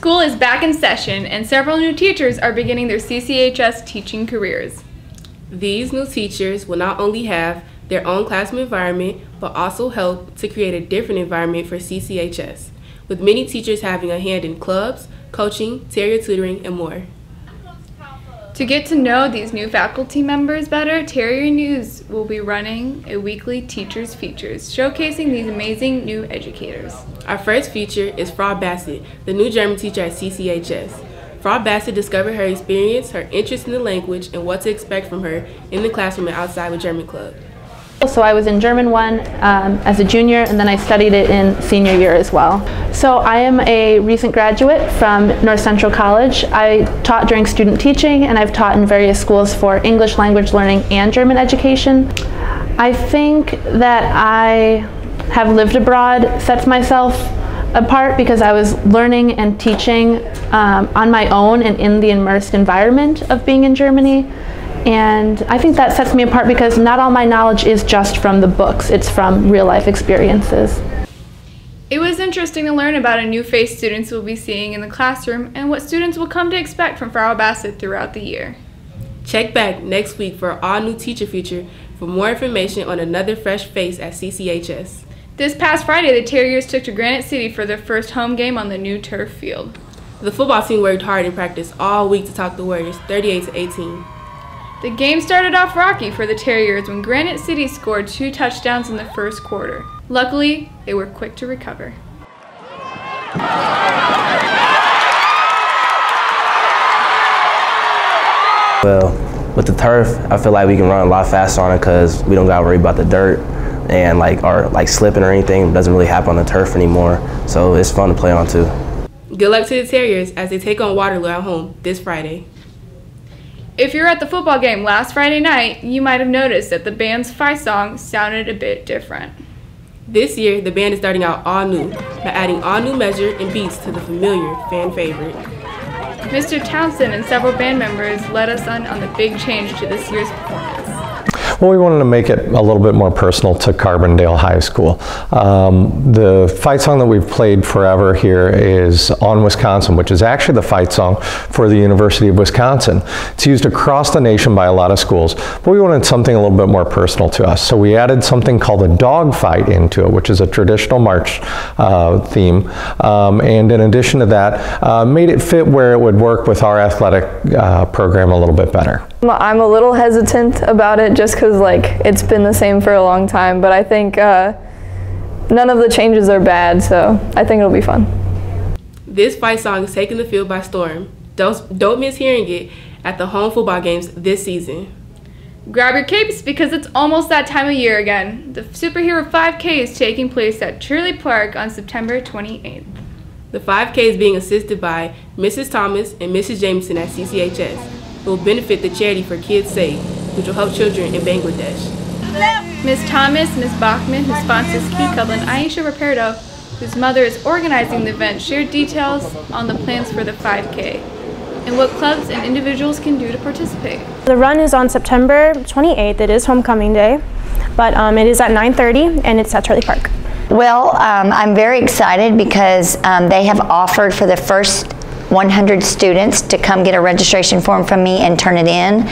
School is back in session, and several new teachers are beginning their CCHS teaching careers. These new teachers will not only have their own classroom environment, but also help to create a different environment for CCHS, with many teachers having a hand in clubs, coaching, terrier tutoring, and more. To get to know these new faculty members better, Terrier News will be running a weekly Teachers Features, showcasing these amazing new educators. Our first feature is Frau Bassett, the new German teacher at CCHS. Frau Bassett discovered her experience, her interest in the language, and what to expect from her in the classroom and outside with German Club. So I was in German 1 as a junior, and then I studied it in senior year as well. So I am a recent graduate from North Central College. I taught during student teaching, and I've taught in various schools for English language learning and German education. I think that I have lived abroad sets myself apart because I was learning and teaching on my own and in the immersed environment of being in Germany. And I think that sets me apart because not all my knowledge is just from the books, it's from real life experiences. It was interesting to learn about a new face students will be seeing in the classroom and what students will come to expect from Frau Bassett throughout the year. Check back next week for our all-new teacher feature for more information on another fresh face at CCHS. This past Friday, the Terriers took to Granite City for their first home game on the new turf field. The football team worked hard in practice all week to talk the Warriors 38-18. The game started off rocky for the Terriers when Granite City scored 2 touchdowns in the first quarter. Luckily, they were quick to recover. Well, with the turf, I feel like we can run a lot faster on it because we don't got to worry about the dirt and like slipping or anything. It doesn't really happen on the turf anymore, so it's fun to play on too. Good luck to the Terriers as they take on Waterloo at home this Friday. If you were at the football game last Friday night, you might have noticed that the band's fight song sounded a bit different. This year, the band is starting out all new by adding all new measure and beats to the familiar fan favorite. Mr. Townsend and several band members led us on the big change to this year's performance. Well, we wanted to make it a little bit more personal to Carbondale High School. The fight song that we've played forever here is On Wisconsin, which is actually the fight song for the University of Wisconsin. It's used across the nation by a lot of schools, but we wanted something a little bit more personal to us. So we added something called a dog fight into it, which is a traditional March theme. And in addition to that, made it fit where it would work with our athletic program a little bit better. I'm a little hesitant about it just because it's been the same for a long time, but I think none of the changes are bad, so I think it'll be fun. This fight song is taking the field by storm. Don't miss hearing it at the home football games this season. Grab your capes because it's almost that time of year again. The Superhero 5K is taking place at Shirley Park on September 28th. The 5K is being assisted by Mrs. Thomas and Mrs. Jameson at CCHS. It will benefit the charity for Kids Safe, which will help children in Bangladesh. Ms. Thomas, Ms. Bachman, who sponsors Key Club, and Aisha Raperdo, whose mother is organizing the event, shared details on the plans for the 5K and what clubs and individuals can do to participate. The run is on September 28th. It is homecoming day, but it is at 9:30 and it's at Shirley Park. Well, I'm very excited because they have offered for the first 100 students to come get a registration form from me and turn it in.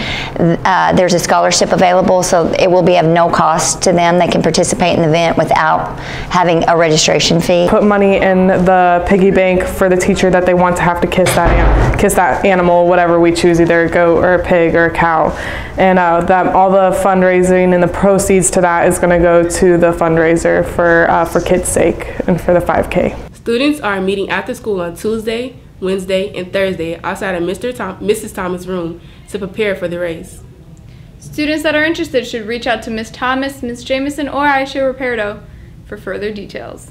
There's a scholarship available, so it will be of no cost to them. They can participate in the event without having a registration fee. Put money in the piggy bank for the teacher that they want to have to kiss that animal, whatever we choose, either a goat or a pig or a cow. And that all the fundraising and the proceeds to that is going to go to the fundraiser for Kids' Sake and for the 5K. Students are meeting after school on Tuesday, Wednesday, and Thursday outside of Mrs. Thomas' room to prepare for the race. Students that are interested should reach out to Ms. Thomas, Ms. Jameson, or Aisha Raperdo for further details.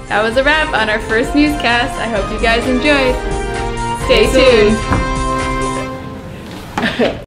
That was a wrap on our first newscast. I hope you guys enjoyed. Stay tuned.